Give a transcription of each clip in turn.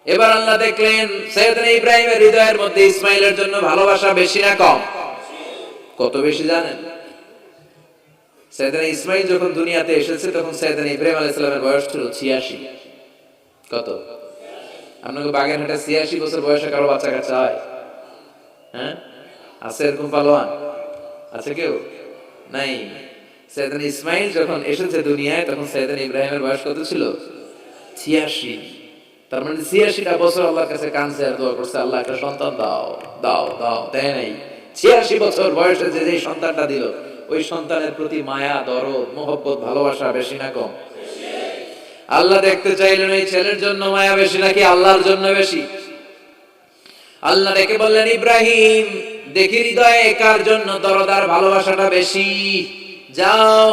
এবার আল্লাহ দেখলেন সাইয়েদনা ইব্রাহিমের হৃদয়ের মধ্যে ইসমাইলের জন্য ভালোবাসা বেশি না কম? কত বেশি জানেন? সাইয়েদনা ইসমাইল যখন দুনিয়াতে এসেছে তখন সাইয়েদনা ইব্রাহিম আলাইহিস সালামের বয়স ছিল 86। কত? আপনাকে বাগেরহাটে 86 বছর বয়সে কারো বাচ্চা কাচ্চা হয়? হ্যাঁ, আছে এরকম পালোয়ান? আছে কেউ? নাই। সাইয়েদনা ইসমাইল যখন এসেছে দুনিয়ায় তখন সাইয়েদনা ইব্রাহিমের বয়স কত ছিল? 86। তার মানে 86টা বছর আল্লাহর কাছে কাঁদছে আর দোয়া করছে, আল্লাহ একটা সন্তান দাও দাও দাও, দেয় নাই। 86 বছর বয়সে যে যেই সন্তানটা দিল, ওই সন্তানের প্রতি মায়া, দরদ, মোহব্বত, ভালোবাসা বেশি না কম? আল্লাহ দেখতে চাইলেন এই ছেলের জন্য মায়া বেশি নাকি আল্লাহর জন্য বেশি? আল্লাহ ডেকে বললেন, ইব্রাহিম দেখি হৃদয়ে কার জন্য দরদ আর ভালোবাসাটা বেশি। যাও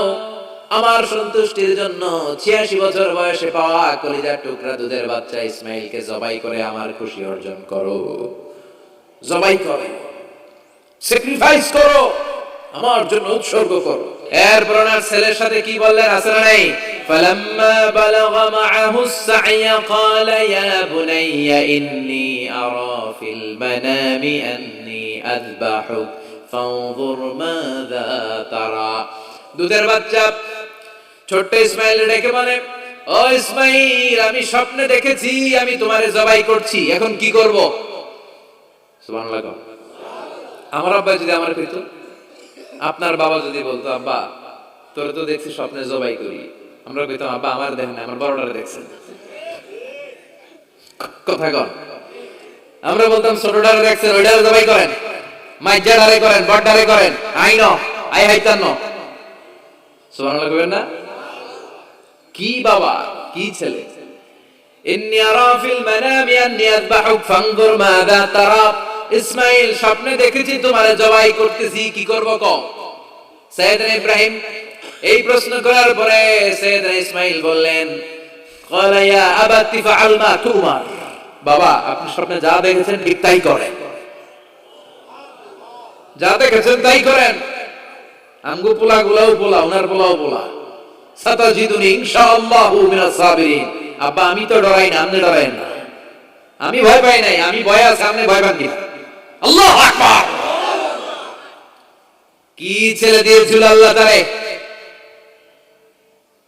আমার সন্তুষ্টির জন্য 86 বছর বয়সে পাওয়া কলিজার টুকরা দুধের বাচ্চা ইসমাইলকে জবাই করে আমার খুশি অর্জন করো। জবাই করো, স্যাক্রিফাইস করো, আমার জন্য উৎসর্গ করো। এরপর ওনার ছেলের সাথে কি বললেন আছে না নাই? ফালাম্মা বালাগা মাআহু السعي قال يا بني إني أرى في المنام أني أذبحك فانظر ماذا ترى। দুধের বাচ্চা ছোট্ট ইসমাইল ডেকে বলে, ও ইসমাইল আমি স্বপ্নে দেখেছি আমি তোমারে জবাই করছি, এখন কি করব? সুবহানাল্লাহ। আমার আব্বা যদি আমার কইত, আপনার বাবা যদি বলতো, আব্বা তোরে তো দেখছি স্বপ্নে জবাই করি, আমরা কইতাম আব্বা আমার দেখেন না, আমার বড়টারে দেখছেন। কথা কন। আমরা বলতাম ছোটটারে দেখছেন, ওইটারে জবাই করেন, মাইজাডারে করেন, বড়ডারে করেন, আইন আই হাইতান্ন। সুবহানাল্লাহ কইবেন না? কি বাবা, কি ছেলে! ইন্নী আরা ফিল মানামি আন্নী আযবাহুক ফানজুর মাযা তারা। ইসমাইল স্বপ্নে দেখেছি তোমারে জবাই করতেছি, কি করব কও? সাইয়েদনা ইব্রাহিম এই প্রশ্ন করার পরে সাইয়েদনা ইসমাইল বললেন, ক্বালা ইয়া আবাতি ফাআল মা তুমার। বাবা আপনি স্বপ্নে যা দেখেছেন ঠিক তাই করেন, যা দেখেছেন তাই করেন। আমগো পোলাগুলাও পোলা, ওনার পোলাও পোলা। সাতাজিদুনি ইনশাআল্লাহু মিনাস সাবিরিন। আব্বা আমি তো ডরাই না, আপনি ডরায়েন না। আমি ভয় পাই নাই, আমি ভয় আছে, আপনি ভয় পান কিনা? আল্লাহু আকবার। কি ছেলে দিয়েছিল আল্লাহ তারে!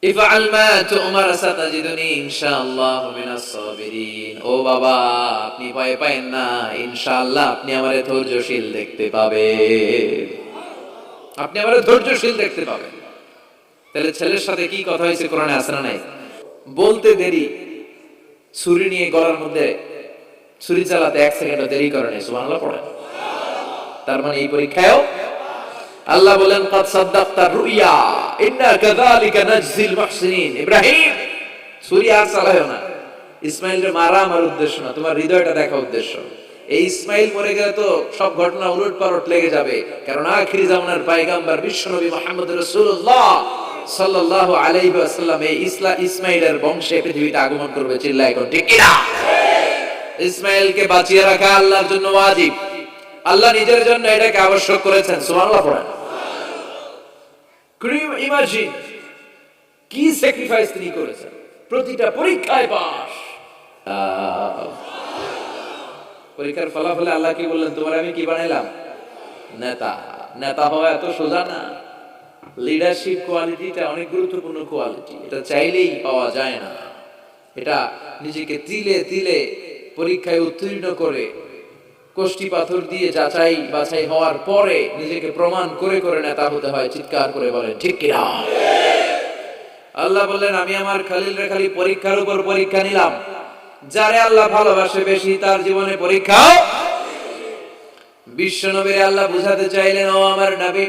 ইফআল মা তুমার সাতাজিদুনি ইনশাআল্লাহু মিনাস সাবিরিন। ও বাবা আপনি ভয় পায়েন না, ইনশাআল্লাহ আপনি আমারে ধৈর্যশীল দেখতে পাবেন, আপনি আমারে ধৈর্যশীল দেখতে পাবেন। তাহলে ছেলের সাথে কি কথা হয়েছে কোরআনে আছে না নাই? বলতে দেরি, ছুরি নিয়ে গলার মধ্যে ছুরি চালাতে 1 সেকেন্ডও দেরি করে নাই। সুবহানাল্লাহ পড়েন। তার মানে এই পরীক্ষায়ও আল্লাহ বলেন, কাদ সাদ্দাকতা রুইয়া ইন্না কাযালিকা নাজজিল মুহসিনিন। ইব্রাহিম ছুরি আর চালায়ও না। ইসমাইলকে মারা আমার উদ্দেশ্য না, তোমার হৃদয়টা দেখা উদ্দেশ্য। এই ইসমাইল মরে গেলে তো সব ঘটনা উলটপালট লেগে যাবে, কারণ আখিরি জামানার পয়গম্বর বিশ্বনবী মুহাম্মদ রাসূলুল্লাহ সাল্লাল্লাহু আলাইহি ওয়াসাল্লাম এই ইসমাইলের বংশে পৃথিবীতে আগমন করবে। চিল্লায় কোন ঠিক কিনা? ইসমাইলকে বাঁচিয়ে রাখা আল্লাহর জন্য ওয়াজিব, আল্লাহ নিজের জন্য এটাকে আবশ্যক করেছেন। সুবহানাল্লাহ পড়েন। ক্রিম ইমাজিন কি স্যাক্রিফাইস তিনি করেছেন, প্রতিটা পরীক্ষায় পাস। পরীক্ষার ফলাফলে আল্লাহ কি বললেন, তোমার আমি কি বানাইলাম? নেতা। নেতা হওয়া এত সোজা না। লিডারশিপ কোয়ালিটিটা অনেক গুরুত্বপূর্ণ কোয়ালিটি, এটা চাইলেই পাওয়া যায় না। এটা নিজেকে তিলে তিলে পরীক্ষায় উত্তীর্ণ করে, কষ্টি পাথর দিয়ে যাচাই বাছাই হওয়ার পরে নিজেকে প্রমাণ করে করে নেতা হতে হয়। চিৎকার করে বলেন ঠিক কিনা? আল্লাহ বললেন, আমি আমার খলিলরে খালি পরীক্ষার উপর পরীক্ষা নিলাম। যারে আল্লাহ ভালোবাসে বেশি তার জীবনে পরীক্ষা। বিশ্ব নবীরে আল্লাহ বুঝাতে চাইলেন, ও আমার নবী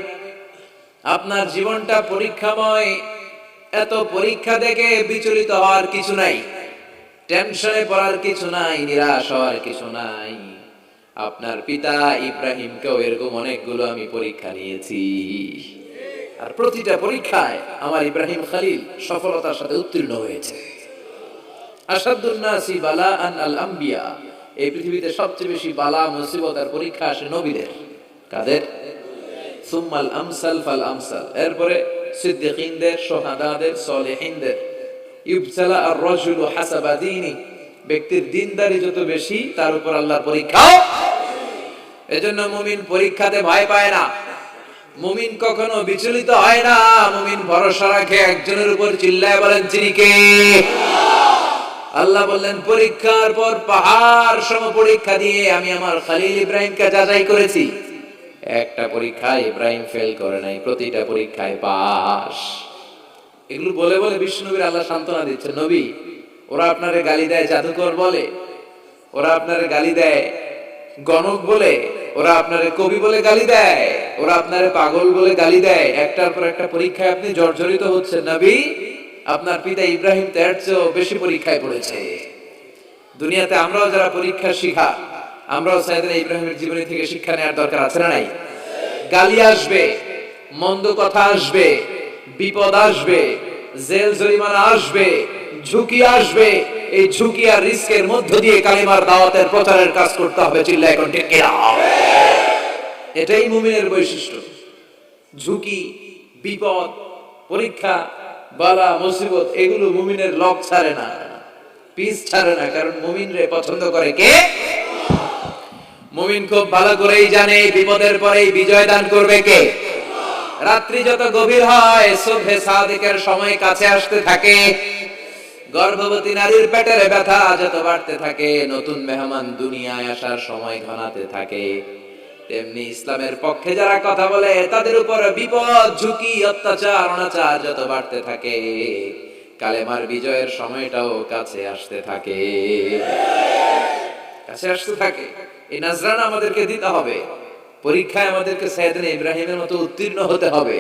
আপনার জীবনটা পরীক্ষাময়। এত পরীক্ষা দেখে বিচলিত হওয়ার কিছু নাই, টেনশনে পড়ার কিছু নাই, নিরাশ হওয়ার কিছু নাই। আপনার পিতা ইব্রাহিমকেও এরকম অনেকগুলো আমি পরীক্ষা নিয়েছি, আর প্রতিটা পরীক্ষায় আমার ইব্রাহিম খলিল সফলতার সাথে উত্তীর্ণ হয়েছে। আসাদুন নাসি বালাআন আল আম্বিয়া। এই পৃথিবীতে সবচেয়ে বেশি বালা মুসিবত আর পরীক্ষা আসে নবীদের। কাদের? সুম্মাল আমসাল ফাল আমসাল। এরপরে সিদ্দিকিনদের, শুহাদাদের, সলিহিনদের। ইবতালা আর রাজুলু হাসাবা দীনি। ব্যক্তির দিনদারি যত বেশি তার উপর আল্লাহর পরীক্ষাও। এজন্য মুমিন পরীক্ষাতে ভয় পায় না, মুমিন কখনো বিচলিত হয় না, মুমিন ভরসা রাখে একজনের উপর। চিল্লায় বলেন যিনি কে? আল্লাহ বললেন পরীক্ষার পর পাহাড় সম পরীক্ষা দিয়ে আমি আমার খলিল ইব্রাহিমকে যাচাই করেছি। একটা পরীক্ষায় ইব্রাহিম ফেল করে নাই, প্রতিটা পরীক্ষায় পাস। এগুলো বলে বলে বিষ্ণুনবীর আল্লাহ সান্ত্বনা দিচ্ছে, নবী ওরা আপনারে গালি দেয় জাদুকর বলে, ওরা আপনারে গালি দেয় গণক বলে, ওরা আপনারে কবি বলে গালি দেয়, ওরা আপনারে পাগল বলে গালি দেয়, একটার পর একটা পরীক্ষায় আপনি জর্জরিত হচ্ছেন। নবী আপনার পিতা ইব্রাহিম তো এর চেয়েও বেশি পরীক্ষায় পড়েছে। দুনিয়াতে আমরাও যারা পরীক্ষা শিখা, আমরাও সাইয়েদনা ইব্রাহিমের জীবনী থেকে শিক্ষা নেওয়ার দরকার আছে না নাই? গালি আসবে, মন্দ কথা আসবে, বিপদ আসবে, জেল জরিমানা আসবে, ঝুঁকি আসবে। এই ঝুঁকি আর রিস্কের মধ্য দিয়ে কালিমার দাওয়াতের প্রচারের কাজ করতে হবে। চিল্লায় এখন ঠিক কিনা? এটাই মুমিনের বৈশিষ্ট্য। ঝুঁকি, বিপদ, পরীক্ষা, বালা, মুসিবত এগুলো মুমিনের লক ছাড়ে না, পিস ছাড়ে না। কারণ মুমিনরে পছন্দ করে কে? মুমিন খুব ভালো করেই জানে বিপদের পরেই বিজয় দান করবে কে। রাত্রি যত গভীর হয় সুবহে সাদিকের সময় কাছে আসতে থাকে, গর্ভবতী নারীর পেটের ব্যথা যত বাড়তে থাকে, নতুন মেহমান দুনিয়ায় আসার সময় ঘনাতে থাকে, তেমনি ইসলামের পক্ষে যারা কথা বলে তাদের উপর বিপদ, ঝুঁকি, অত্যাচার, অনাচার যত বাড়তে থাকে, কালেমার বিজয়ের সময়টাও কাছে আসতে থাকে, কাছে আসতে থাকে। এই নাজরানা আমাদেরকে দিতে হবে। পরীক্ষায় আমাদেরকে সাইয়েদনা ইব্রাহিমের মতো উত্তীর্ণ হতে হবে।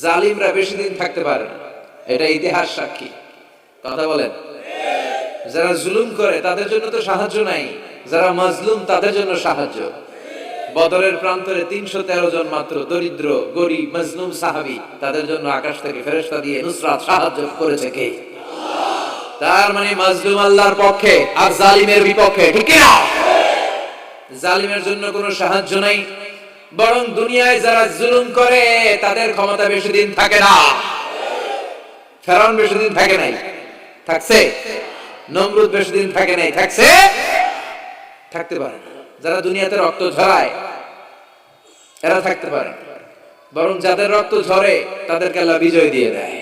জালিমরা বেশি দিন থাকতে পারে না, এটা ইতিহাস সাক্ষী। কথা বলেন। যারা জুলুম করে তাদের জন্য তো সাহায্য নাই, যারা মাজলুম তাদের জন্য সাহায্য। বদরের প্রান্তরে 313 জন মাত্র দরিদ্র, গরিব, মাজলুম সাহাবী, তাদের জন্য আকাশ থেকে ফেরেশতা দিয়ে নুসরাত সাহায্য করেছে কে? তার মানে মাজলুম আল্লাহর পক্ষে আর জালিমের বিপক্ষে, ঠিক কি না? জালিমের জন্য কোনো সাহায্য নাই, বরং দুনিয়ায় যারা জুলুম করে তাদের ক্ষমতা বেশি দিন থাকে না। ফেরাউন বেশি দিন থাকে নাই, থাকছে? নমরুদ বেশি দিন থাকে নাই, থাকছে? থাকতে পারে না। যারা দুনিয়াতে রক্ত ঝরায় এরা থাকতে পারে, বরং যাদের রক্ত ঝরে তাদেরকে আল্লাহ বিজয় দিয়ে দেয়।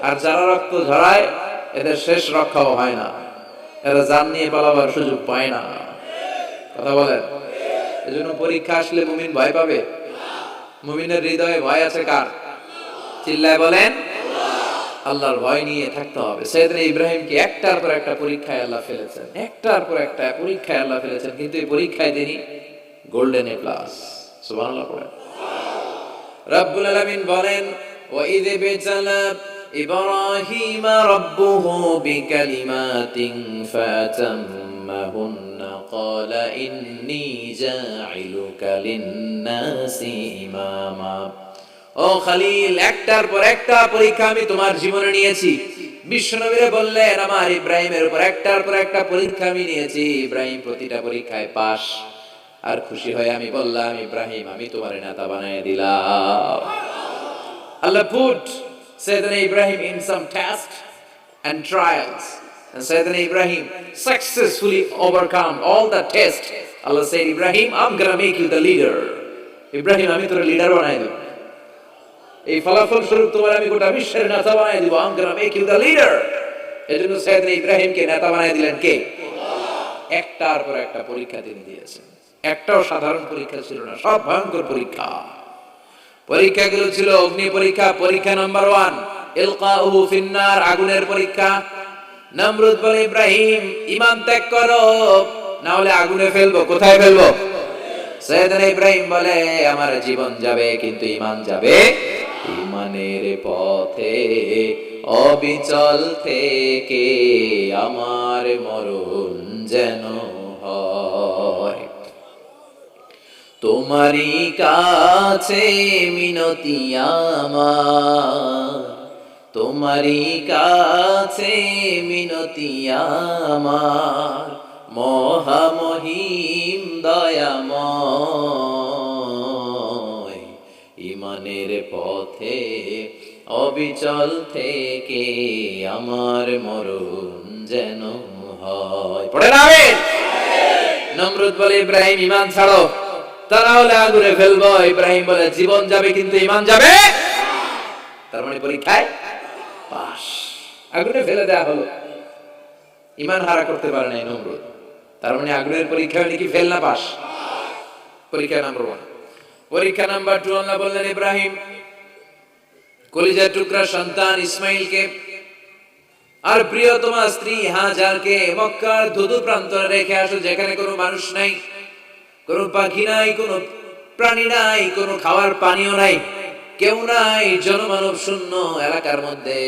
আর যারা রক্ত ঝরায় এদের শেষ রক্ষাও হয় না, এরা জান নিয়ে পালাবার সুযোগ পায় না। কথা বলেন। এজন্য পরীক্ষা আসলে মুমিন ভয় পাবে? মুমিনের হৃদয়ে ভয় আছে কার? চিল্লায় বলেন। আল্লাহর ভয় নিয়ে থাকতে হবে। সাইয়েদনা ইব্রাহিমকে একটার পর একটা পরীক্ষায় আল্লাহ ফেলেছেন, একটার পর একটা পরীক্ষায় আল্লাহ ফেলেছেন, কিন্তু এই পরীক্ষায় তিনি গোল্ডেন এ প্লাস। সুবহানাল্লাহ পড়েন। রব্বুল আলামিন বলেন, ওয়া ইয বিতালা ইব্রাহিম রাব্বুহু বিকালিমাতিন ফাতাম্মাহুন্না ক্বালা ইন্নী জাইলুকা লিন-নাসি ইমামা। ও খলিল, একটার পর একটা পরীক্ষা আমি তোমার জীবনে নিয়েছি। বিশ্বনবীরে বললেন আমার ইব্রাহিমের উপর একটার পর একটা পরীক্ষা আমি নিয়েছি, ইব্রাহিম প্রতিটা পরীক্ষায় পাস। আর খুশি হয়ে আমি বললাম, ইব্রাহিম আমি তোমার নেতা বানিয়ে দিলাম। আল্লাহ put Sayyidina Ibrahim in some tests and trials, and Sayyidina Ibrahim successfully overcome all the tests. Allah said, Ibrahim, I'm gonna make you the leader. Ibrahim আমি তোর লিডার বানাই দেব, এই ফলাফল স্বরূপ তোমার আমি গোটা বিশ্বের নেতা বানাই দিব। I'm gonna make you the leader. এজন্য সাইয়েদনা ইব্রাহিমকে নেতা বানাই দিলেন কে? একটার পর একটা পরীক্ষা তিনি দিয়েছেন। একটাও সাধারণ পরীক্ষা ছিল না, সব ভয়ঙ্কর পরীক্ষা। পরীক্ষাগুলো ছিল অগ্নি পরীক্ষা। পরীক্ষা নাম্বার 1 ইলকাউহু ফিন্নার, আগুনের পরীক্ষা। নমরুদ বলে, ইব্রাহিম ঈমান ত্যাগ করো, না হলে আগুনে ফেলবো। কোথায় ফেলবো? সাইয়েদনা ইব্রাহিম বলে, আমার জীবন যাবে কিন্তু ঈমান যাবে। ঈমানের পথে অবিচল থেকে আমার মরণ যেন হয়। তোমারই কাছে মিনতি আমার, তোমারই কাছে মিনতি আমার, মহামহিম দয়াময়। ঈমানের পথে অবিচল থেকে আমার মরণ যেন হয়। পড়ে না আমিন। নমরুদ বলে ইব্রাহিম ঈমান ছাড়ো, তারা হলে আগুনে ফেলবো। ইব্রাহিম বলে জীবন যাবে কিন্তু ঈমান যাবে। তার মানে পরীক্ষায় পাস, আগুনে ফেলে দেয়া হলো, ঈমান হারা করতে পারে নাই নমরুদ। তার মানে আগুনের পরীক্ষা নাকি ফেল না পাস। পরীক্ষা নাম্বার 1। পরীক্ষা নাম্বার 2, আল্লাহ বললেন ইব্রাহিম কলিজার টুকরা সন্তান ইসমাইলকে আর প্রিয়তমা স্ত্রী হাজারকে মক্কার ধুধু প্রান্তরে রেখে আসো, যেখানে কোনো মানুষ নাই, কোনো পাখি নাই, কোনো প্রাণী নাই, কোনো খাওয়ার পানিও নাই, কেউ নাই, জনমানব শূন্য এলাকার মধ্যে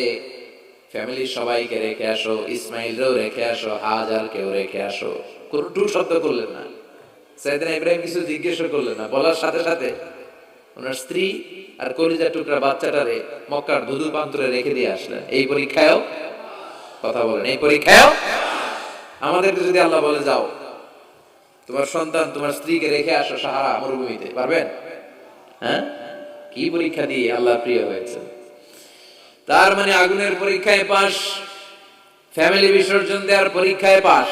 ফ্যামিলির সবাইকে রেখে আসো, ইসমাইলকেও রেখে আসো, হাজারকেও রেখে আসো। কোনো টু শব্দ করলেন না। সাইয়েদনা ইব্রাহিম কিছু জিজ্ঞেস করলেন না, বলার সাথে সাথে ওনার স্ত্রী আর কলিজার টুকরা বাচ্চাটারে মক্কার ধুধু প্রান্তরে রেখে দিয়ে আসলেন। এই পরীক্ষায়ও কথা বলেন, এই পরীক্ষায়ও আমাদেরকে যদি আল্লাহ বলে যাও তোমার সন্তান তোমার স্ত্রীকে রেখে আসো সাহারা মরুভূমিতে, পারবেন? হ্যাঁ, কি পরীক্ষা দিয়ে আল্লাহ প্রিয় হয়েছে। তার মানে আগুনের পরীক্ষায় পাস, ফ্যামিলি বিসর্জন দেওয়ার পরীক্ষায় পাস।